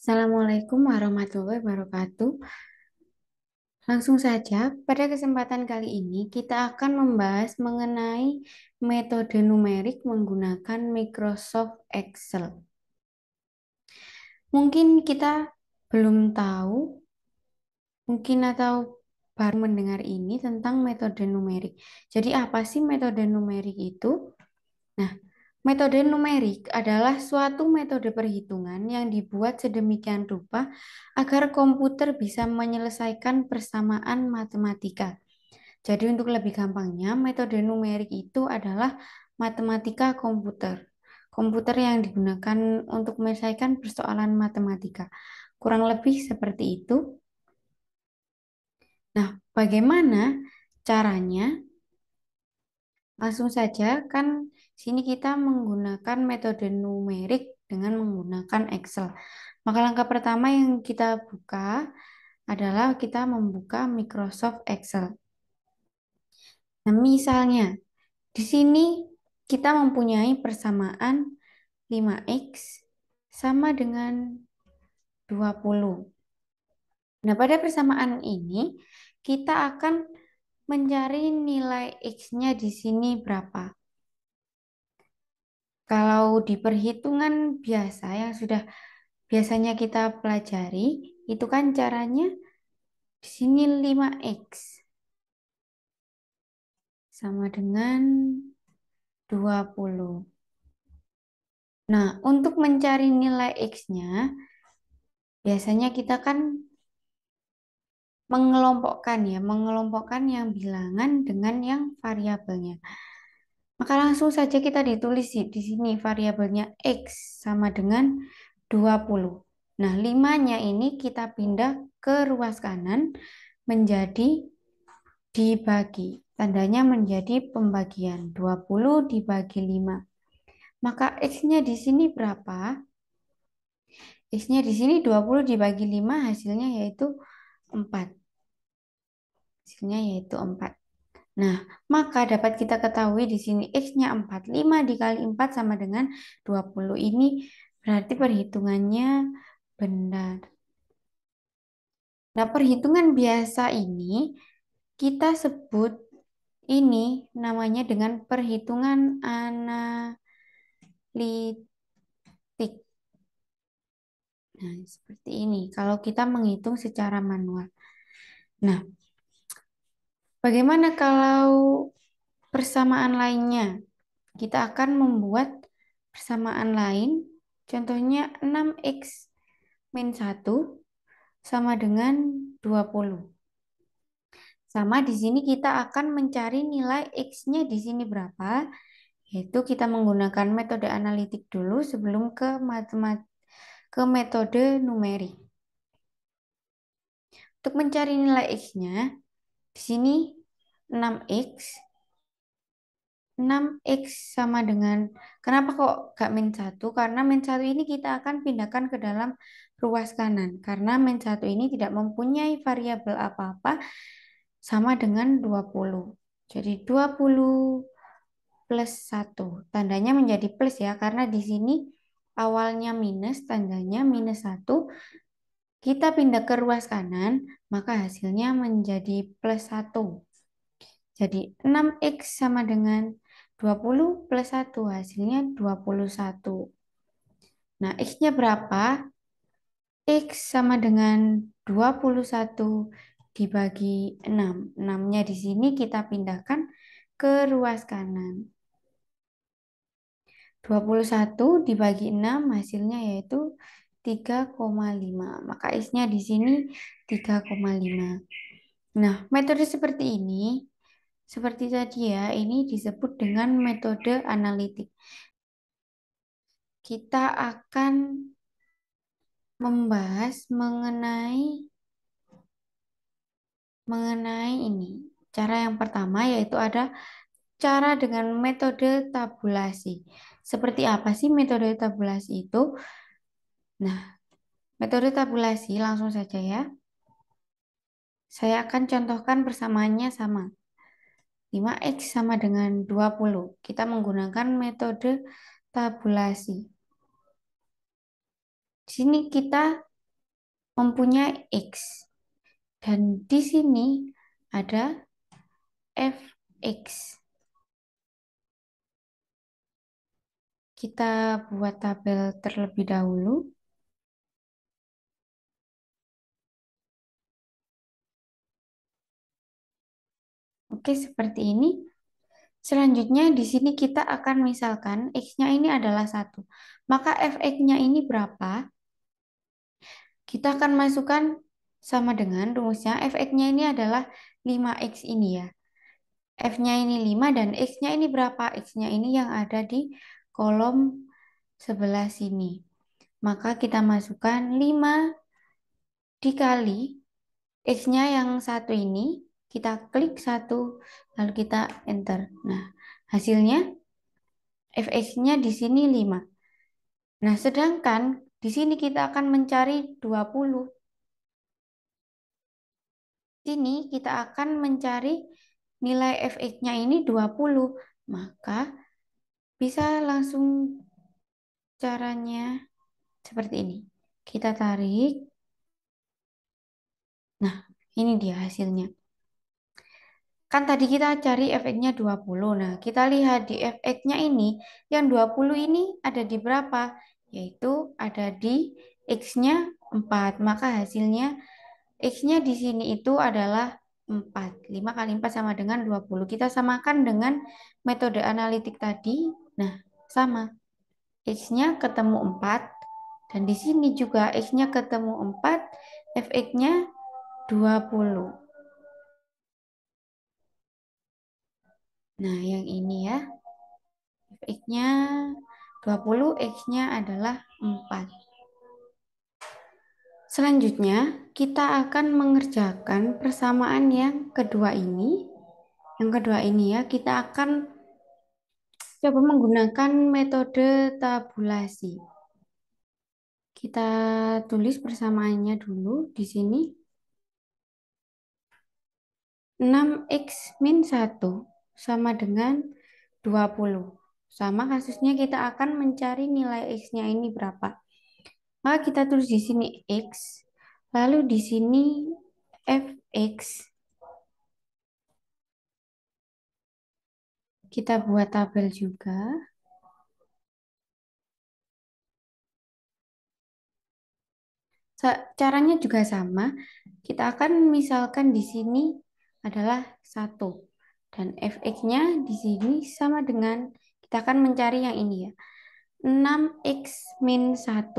Assalamualaikum warahmatullahi wabarakatuh. Langsung saja, pada kesempatan kali ini kita akan membahas mengenai metode numerik menggunakan Microsoft Excel. Mungkin kita belum tahu, mungkin atau baru mendengar ini tentang metode numerik. Jadi apa sih metode numerik itu? Nah, metode numerik adalah suatu metode perhitungan yang dibuat sedemikian rupa agar komputer bisa menyelesaikan persamaan matematika. Jadi untuk lebih gampangnya, metode numerik itu adalah matematika komputer. Komputer yang digunakan untuk menyelesaikan persoalan matematika. Kurang lebih seperti itu. Nah, bagaimana caranya? Langsung saja, kan sini kita menggunakan metode numerik dengan menggunakan Excel. Maka langkah pertama yang kita buka adalah kita membuka Microsoft Excel. Nah, misalnya di sini kita mempunyai persamaan 5x sama dengan 20. Nah, pada persamaan ini kita akan mencari nilai x-nya di sini berapa. Kalau di perhitungan biasa yang sudah biasanya kita pelajari, itu kan caranya di sini 5x sama dengan 20. Nah, untuk mencari nilai x-nya, biasanya kita kan mengelompokkan yang bilangan dengan yang variabelnya. Maka langsung saja kita ditulis di sini variabelnya x sama dengan 20. Nah, 5-nya ini kita pindah ke ruas kanan menjadi dibagi. Tandanya menjadi pembagian. 20 dibagi 5. Maka x-nya di sini berapa? X-nya di sini 20 dibagi 5 hasilnya yaitu 4. Hasilnya yaitu 4. Nah, maka dapat kita ketahui di sini X-nya 4. 5 dikali 4 sama dengan 20. Ini berarti perhitungannya benar. Nah, perhitungan biasa ini kita sebut ini namanya dengan perhitungan analitik. Nah, seperti ini. Kalau kita menghitung secara manual. Nah, bagaimana kalau persamaan lainnya? Kita akan membuat persamaan lain. Contohnya 6x min 1 sama dengan 20. Sama di sini kita akan mencari nilai x-nya di sini berapa. Yaitu kita menggunakan metode analitik dulu sebelum ke metode numerik. Untuk mencari nilai x-nya, di sini 6x 6x sama dengan, kenapa kok gak min 1? Karena min 1 ini kita akan pindahkan ke dalam ruas kanan. Karena min 1 ini tidak mempunyai variabel apa-apa sama dengan 20. Jadi 20 plus 1. Tandanya menjadi plus ya, karena di sini awalnya minus, tandanya minus 1. Kita pindah ke ruas kanan, maka hasilnya menjadi plus 1. Jadi 6x sama dengan 20 plus 1 hasilnya 21. Nah, x-nya berapa? X sama dengan 21 dibagi 6. 6-nya di sini kita pindahkan ke ruas kanan. 21 dibagi 6 hasilnya yaitu 3,5. Maka x-nya di sini 3,5. Nah, metode seperti ini, seperti tadi ya, ini disebut dengan metode analitik. Kita akan membahas mengenai ini. Cara yang pertama yaitu ada cara dengan metode tabulasi. Seperti apa sih metode tabulasi itu? Nah, metode tabulasi langsung saja ya. Saya akan contohkan persamaannya sama. 5x sama dengan 20. Kita menggunakan metode tabulasi. Di sini kita mempunyai X. Dan di sini ada fx. Kita buat tabel terlebih dahulu. Oke, seperti ini. Selanjutnya di sini kita akan misalkan X-nya ini adalah satu. Maka fx-nya ini berapa? Kita akan masukkan sama dengan rumusnya fx-nya ini adalah 5x ini ya. F-nya ini 5 dan X-nya ini berapa? X-nya ini yang ada di kolom sebelah sini. Maka kita masukkan 5 dikali X-nya yang satu ini. Kita klik satu, lalu kita enter. Nah, hasilnya fx-nya di sini 5. Nah, sedangkan di sini kita akan mencari 20. Sini kita akan mencari nilai fx-nya ini 20. Maka bisa langsung caranya seperti ini. Kita tarik. Nah, ini dia hasilnya. Kan tadi kita cari fx-nya 20. Nah, kita lihat di fx-nya ini, yang 20 ini ada di berapa? Yaitu ada di x-nya 4. Maka hasilnya x-nya di sini itu adalah 4. 5 kali 4 sama dengan 20. Kita samakan dengan metode analitik tadi. Nah, sama. X-nya ketemu 4. Dan di sini juga X-nya ketemu 4. Fx-nya 20. Nah, yang ini ya. X-nya 20, X-nya adalah 4. Selanjutnya, kita akan mengerjakan persamaan yang kedua ini. Yang kedua ini ya, kita akan coba menggunakan metode tabulasi. Kita tulis persamaannya dulu di sini. 6x min 1 sama dengan 20. Sama kasusnya kita akan mencari nilai x-nya ini berapa. Maka kita tulis di sini x, lalu di sini fx. Kita buat tabel juga. Caranya juga sama. Kita akan misalkan di sini adalah 1. Dan fx-nya di sini sama dengan, kita akan mencari yang ini ya. 6x min 1.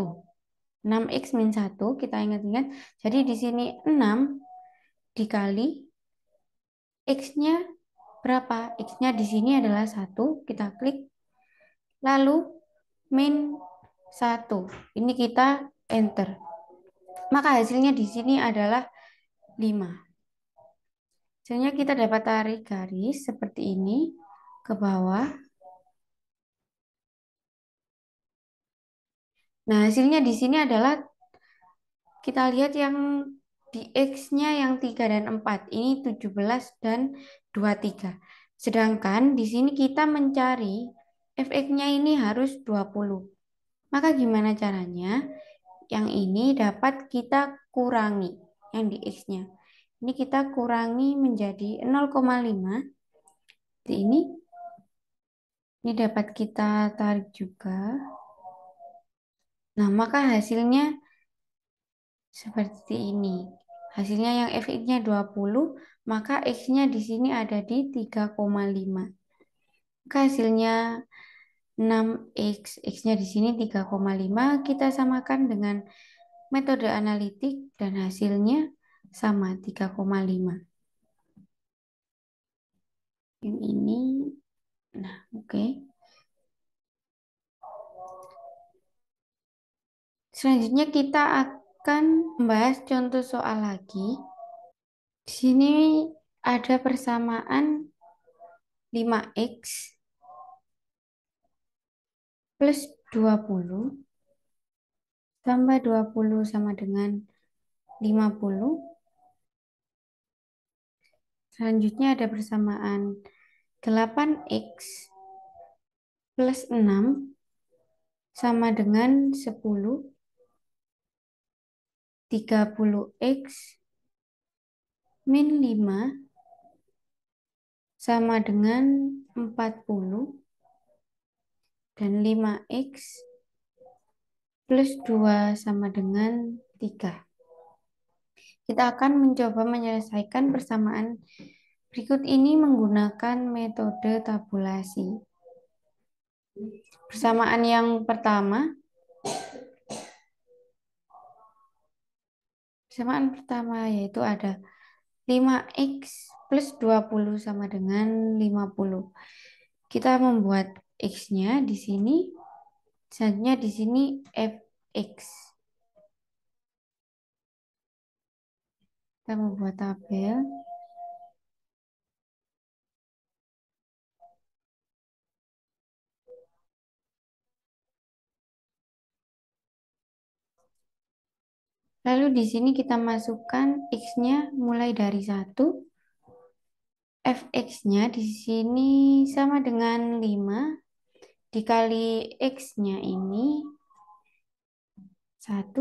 6x min 1, kita ingat-ingat. Jadi di sini 6 dikali x-nya berapa? X-nya di sini adalah 1, kita klik. Lalu min 1. Ini kita enter. Maka hasilnya di sini adalah 5. Hasilnya kita dapat tarik garis seperti ini ke bawah. Nah, hasilnya di sini adalah kita lihat yang di X-nya yang 3 dan 4. Ini 17 dan 23. Sedangkan di sini kita mencari fx-nya ini harus 20. Maka gimana caranya? Yang ini dapat kita kurangi yang di X-nya. Ini kita kurangi menjadi 0,5. Ini dapat kita tarik juga. Nah, maka hasilnya seperti ini. Hasilnya yang fx-nya 20, maka x-nya di sini ada di 3,5. Maka hasilnya 6x, x-nya di sini 3,5, kita samakan dengan metode analitik dan hasilnya sama 3,5. Yang ini, nah oke. Selanjutnya kita akan membahas contoh soal lagi. Di sini ada persamaan 5x plus 20 tambah 20 sama dengan 50. Selanjutnya ada persamaan 8x plus 6 sama dengan 10 30x min 5 sama dengan 40 dan 5x plus 2 sama dengan 3. Kita akan mencoba menyelesaikan persamaan berikut ini menggunakan metode tabulasi. Persamaan yang pertama yaitu ada 5x plus 20 sama dengan 50. Kita membuat x-nya di sini, selanjutnya di sini fx. Kita membuat tabel. Lalu di sini kita masukkan x-nya mulai dari 1. Fx-nya di sini sama dengan 5 dikali x-nya ini 1.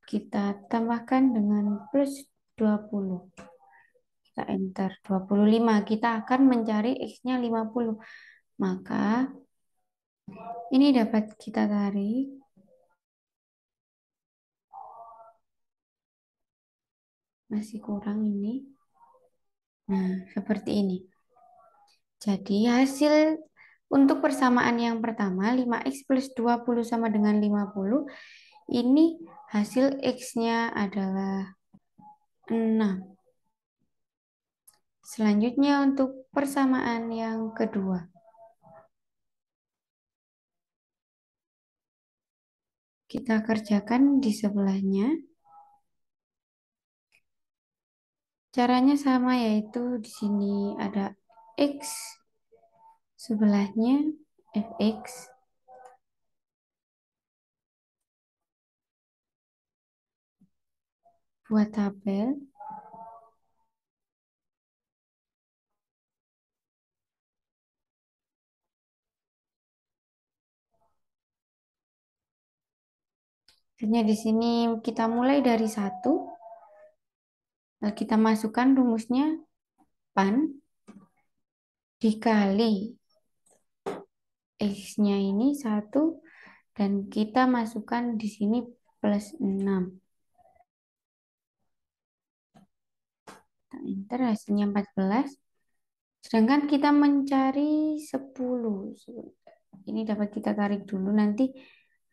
Kita tambahkan dengan plus 20. Kita enter 25. Kita akan mencari x-nya 50. Maka ini dapat kita tarik. Masih kurang ini. Nah, seperti ini. Jadi hasil untuk persamaan yang pertama 5x plus 20 sama dengan 50. Ini hasil x-nya adalah 6. Selanjutnya untuk persamaan yang kedua. Kita kerjakan di sebelahnya. Caranya sama yaitu di sini ada x, sebelahnya fx. Buat tabel. Akhirnya di sini kita mulai dari 1. Lalu kita masukkan rumusnya pan dikali x-nya ini 1 dan kita masukkan di sini plus 6. Kita enter hasilnya 14. Sedangkan kita mencari 10. Ini dapat kita tarik dulu, nanti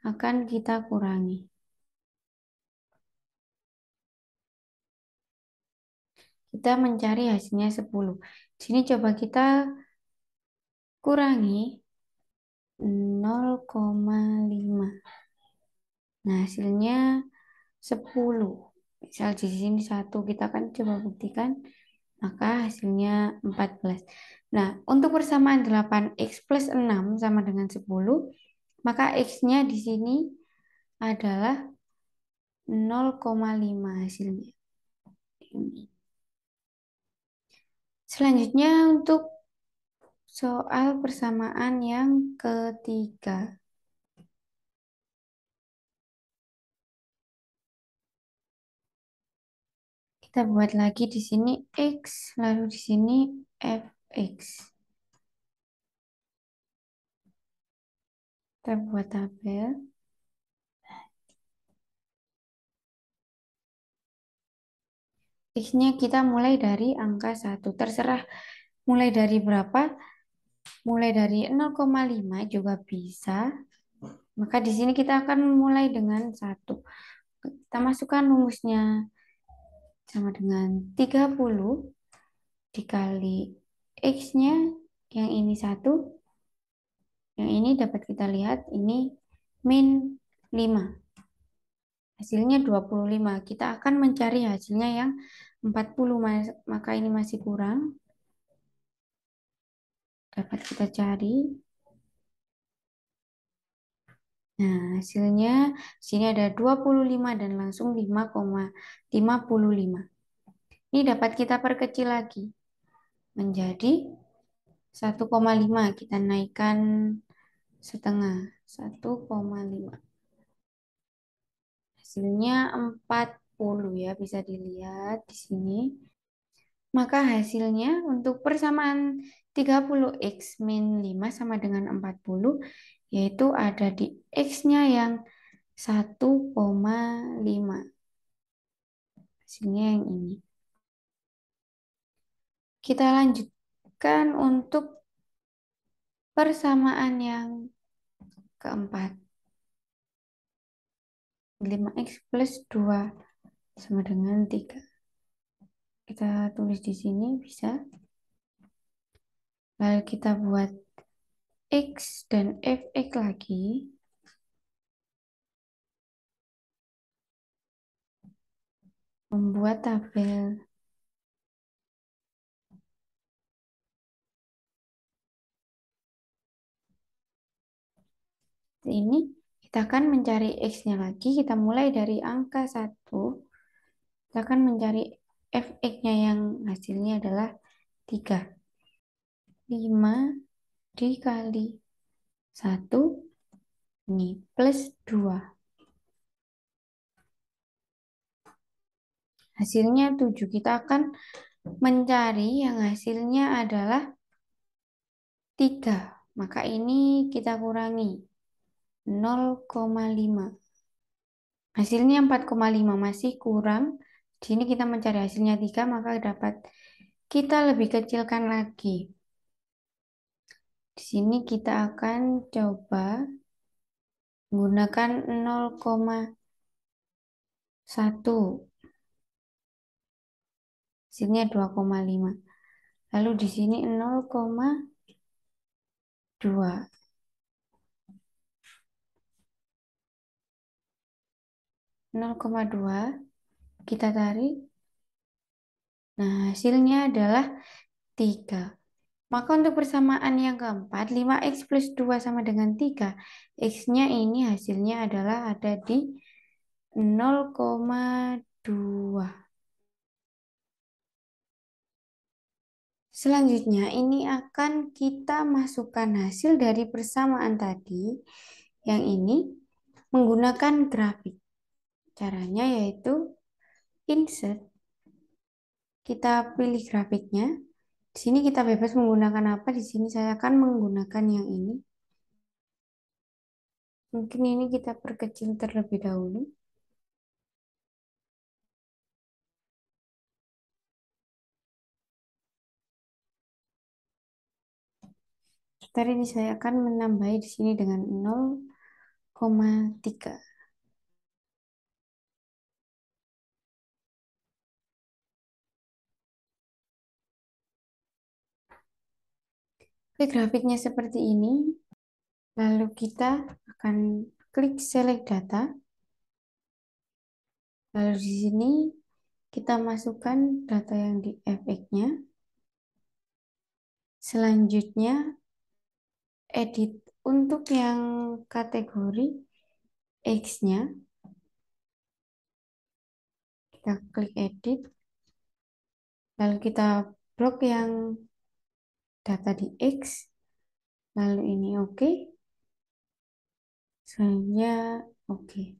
akan kita kurangi. Kita mencari hasilnya 10. Di sini coba kita kurangi 0,5. Nah, hasilnya 10. Misal di sini 1, kita akan coba buktikan. Maka hasilnya 14. Nah, untuk persamaan 8x plus 6 sama dengan 10, maka x-nya di sini adalah 0,5 hasilnya. Selanjutnya untuk soal persamaan yang ketiga. Kita buat lagi di sini x, lalu di sini fx. Kita buat tabel. X-nya kita mulai dari angka 1. Terserah mulai dari berapa. Mulai dari 0,5 juga bisa. Maka di sini kita akan mulai dengan 1. Kita masukkan rumusnya sama dengan 30 dikali X-nya yang ini 1. Yang ini dapat kita lihat ini min 5. Hasilnya 25. Kita akan mencari hasilnya yang 40. Maka ini masih kurang. Dapat kita cari. Nah, hasilnya sini ada 25 dan langsung 5,55. Ini dapat kita perkecil lagi menjadi 1,5. Kita naikkan setengah, 1,5. hasilnya 40 ya, bisa dilihat di sini. Maka hasilnya untuk persamaan 30x min 5 sama dengan 40, yaitu ada di x-nya yang 1,5. Hasilnya yang ini. Kita lanjutkan untuk persamaan yang keempat. 5x plus 2 sama dengan 3. Kita tulis di sini bisa. Lalu kita buat x dan fx lagi. Membuat tabel. Ini kita akan mencari x-nya lagi. Kita mulai dari angka 1. Kita akan mencari fx-nya yang hasilnya adalah 3. 5 dikali 1 ini plus 2. Hasilnya 7. Kita akan mencari yang hasilnya adalah 3. Maka ini kita kurangi 0,5. Hasilnya 4,5 masih kurang. Di sini kita mencari hasilnya 3, maka dapat kita lebih kecilkan lagi. Di sini kita akan coba menggunakan 0,1. Hasilnya 2,5. Lalu di sini 0,2. 0,2 kita tarik. Nah, hasilnya adalah 3. Maka untuk persamaan yang keempat, 5x plus 2 sama dengan 3. X-nya ini hasilnya adalah ada di 0,2. Selanjutnya, ini akan kita masukkan hasil dari persamaan tadi. Yang ini menggunakan grafik. Caranya yaitu insert. Kita pilih grafiknya. Di sini kita bebas menggunakan apa. Di sini saya akan menggunakan yang ini. Mungkin ini kita perkecil terlebih dahulu. Ntar ini saya akan menambahi di sini dengan 0,3. Oke, grafiknya seperti ini. Lalu kita akan klik select data. Lalu di sini kita masukkan data yang di fx-nya. Selanjutnya edit untuk yang kategori X-nya. Kita klik edit. Lalu kita blok yang data di X. Lalu ini oke. Selanjutnya oke.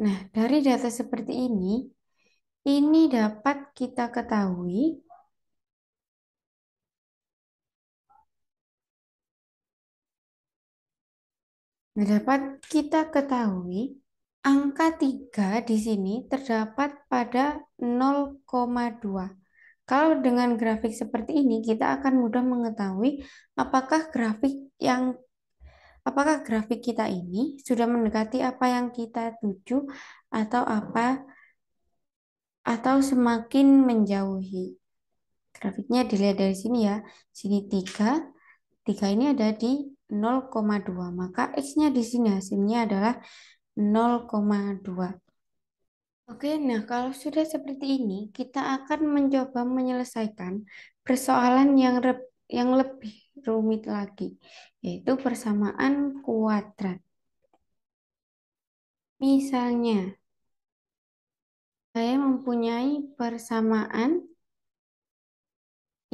Nah, dari data seperti ini dapat kita ketahui angka 3 di sini terdapat pada 0,2. Kalau dengan grafik seperti ini, kita akan mudah mengetahui apakah apakah grafik kita ini sudah mendekati apa yang kita tuju atau semakin menjauhi. Grafiknya dilihat dari sini ya. Sini 3, 3 ini ada di 0,2. Maka X-nya di sini hasilnya adalah 0,2. Oke, nah kalau sudah seperti ini, kita akan mencoba menyelesaikan persoalan yang lebih rumit lagi, yaitu persamaan kuadrat. Misalnya, saya mempunyai persamaan,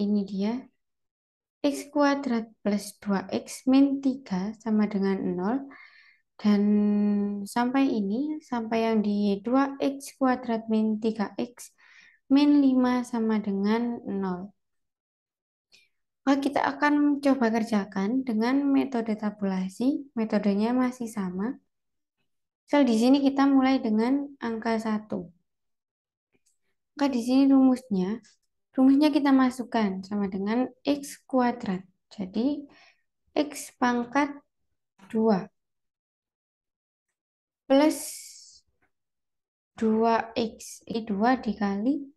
ini dia, X kuadrat plus 2X min 3 sama dengan 0. Dan sampai ini, sampai yang di 2X kuadrat min 3X min 5 sama dengan 0. Maka kita akan coba kerjakan dengan metode tabulasi. Metodenya masih sama. Misal di sini kita mulai dengan angka 1. Maka di sini rumusnya kita masukkan sama dengan X kuadrat. Jadi X pangkat 2 plus 2X. Ini 2 dikali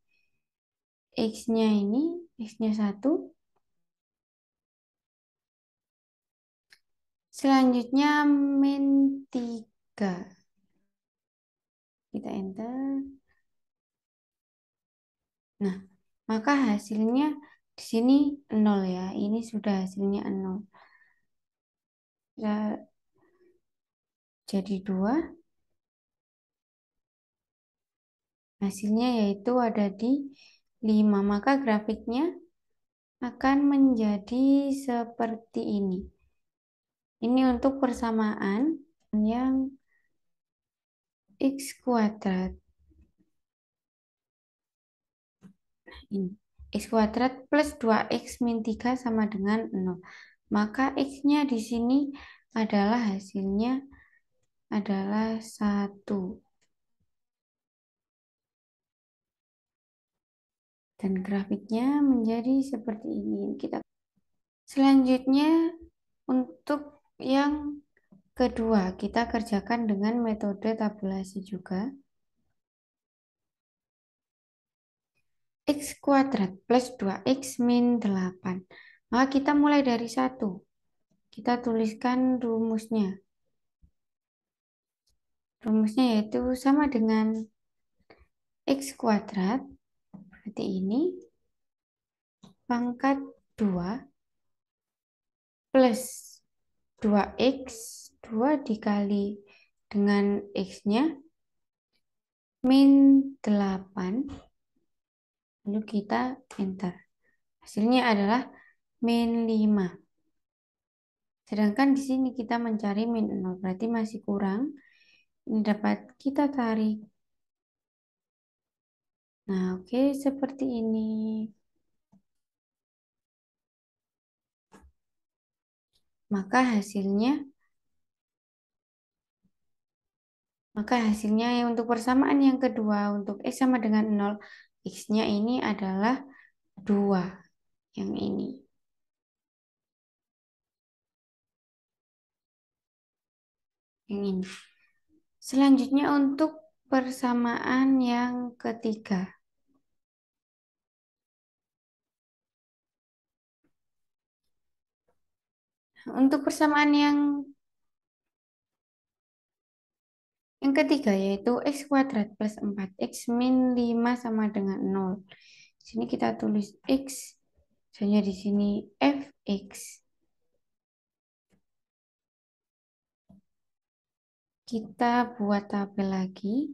X-nya ini, X-nya 1. Selanjutnya min 3. Kita enter. Nah, maka hasilnya di sini 0 ya. Ini sudah hasilnya 0. Ya, jadi 2. Hasilnya yaitu ada di 5. Maka grafiknya akan menjadi seperti ini. Ini untuk persamaan yang X kuadrat. Ini. X kuadrat plus 2X min 3 sama dengan 0. Maka X-nya di sini adalah hasilnya adalah 1. Dan grafiknya menjadi seperti ini. Selanjutnya untuk yang kedua, kita kerjakan dengan metode tabulasi juga. X kuadrat plus 2X min 8. Maka kita mulai dari 1. Kita tuliskan rumusnya. Rumusnya yaitu sama dengan X kuadrat. Berarti ini pangkat 2 plus 2X. 2 dikali dengan X-nya min 8. Lalu kita enter. Hasilnya adalah min 5. Sedangkan di sini kita mencari min 0, berarti masih kurang. Ini dapat kita tarik. Nah, oke, seperti ini. Maka hasilnya yang untuk persamaan yang kedua untuk X sama dengan 0, X-nya ini adalah 2. Yang ini. Yang ini. Selanjutnya untuk persamaan yang ketiga. Untuk persamaan yang ketiga yaitu X kuadrat plus 4X min 5 sama dengan 0. Di sini kita tulis X, misalnya di sini Fx. Kita buat tabel lagi.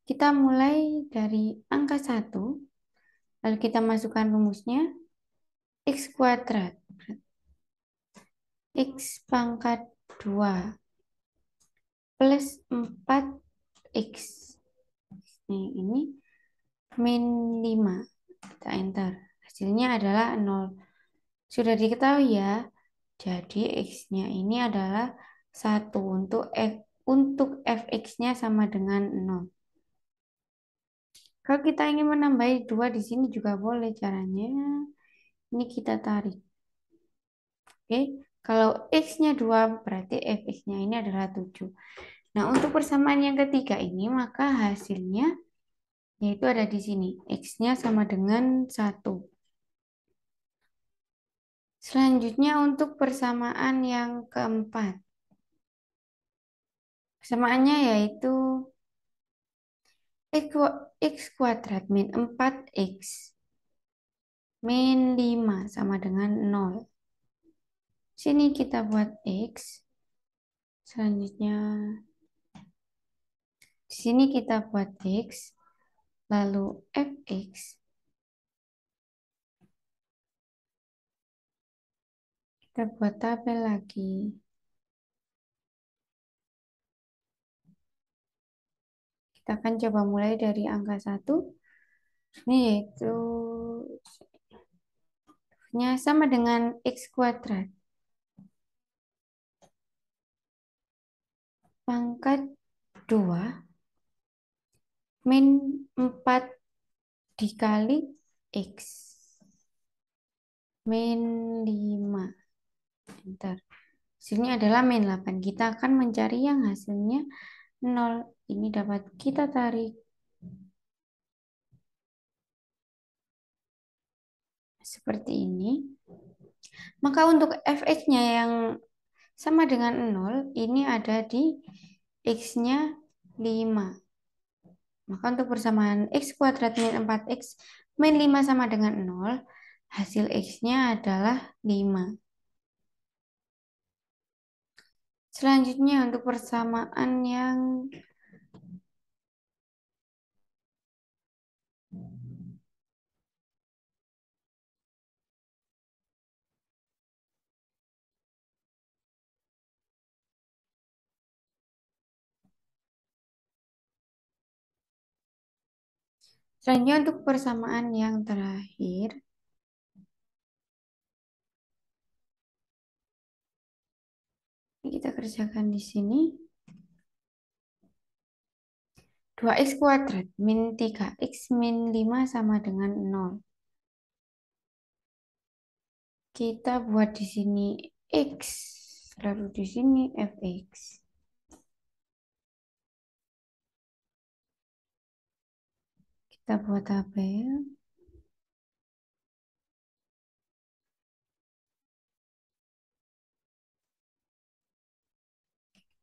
Kita mulai dari angka 1, lalu kita masukkan rumusnya X kuadrat. X pangkat 2 plus 4X. Ini min 5. Kita enter. Hasilnya adalah 0. Sudah diketahui ya. Jadi X-nya ini adalah 1. Untuk Fx-nya sama dengan 0. Kalau kita ingin menambahi 2 di sini juga boleh caranya. Ini kita tarik. Oke. Kalau X-nya 2 berarti Fx-nya ini adalah 7. Nah, untuk persamaan yang ketiga ini maka hasilnya yaitu ada di sini. X-nya sama dengan 1. Selanjutnya untuk persamaan yang keempat. Persamaannya yaitu X kuadrat min 4X min 5 sama dengan 0. Sini kita buat X. Selanjutnya di sini kita buat X. lalu fx. Kita buat tabel lagi. Kita akan coba mulai dari angka 1. Ini yaitu nya sama dengan x kuadrat. Pangkat 2 min 4 dikali x. Min 5. Bentar. Hasilnya adalah min 8. Kita akan mencari yang hasilnya 0. Ini dapat kita tarik seperti ini. Maka untuk fx-nya yang sama dengan 0, ini ada di x-nya 5. Maka untuk persamaan x kuadrat min 4x min 5 sama dengan 0, hasil x-nya adalah 5. Selanjutnya untuk persamaan yang selanjutnya untuk persamaan yang terakhir, ini kita kerjakan di sini. 2x kuadrat min 3x min 5 sama dengan 0. Kita buat di sini x, lalu di sini fx. Kita buat tabel.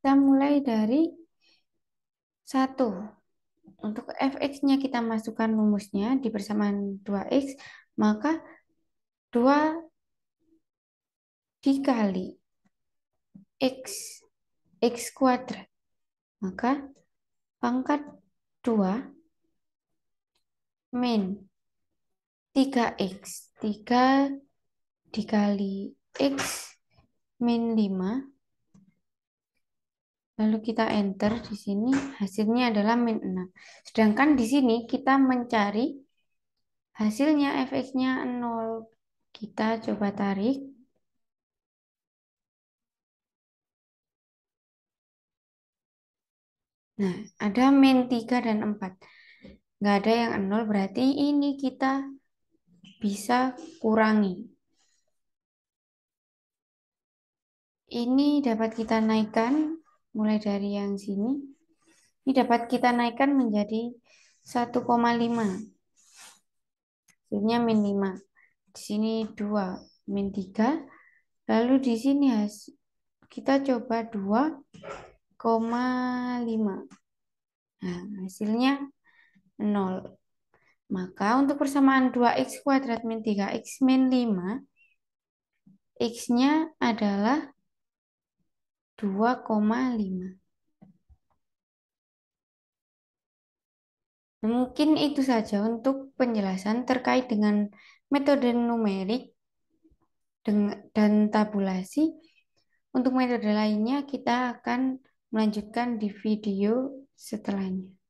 Kita mulai dari 1. Untuk fx-nya kita masukkan rumusnya di persamaan 2x, maka 2 dikali x, x kuadrat. Maka pangkat 2 min 3x. 3 dikali x min 5. Lalu kita enter di sini, hasilnya adalah min 6. Sedangkan di sini kita mencari hasilnya fx-nya 0. Kita coba tarik. Nah, ada min 3 dan 4. Nggak ada yang 0, berarti ini kita bisa kurangi. Ini dapat kita naikkan mulai dari yang sini. Ini dapat kita naikkan menjadi 1,5. Hasilnya min 5. Di sini 2, min 3. Lalu di sini kita coba 2,5. Nah, hasilnya 0. Maka untuk persamaan 2x kuadrat min 3x min 5, x-nya adalah 2,5. Mungkin itu saja untuk penjelasan terkait dengan metode numerik dan tabulasi. Untuk metode lainnya kita akan melanjutkan di video setelahnya.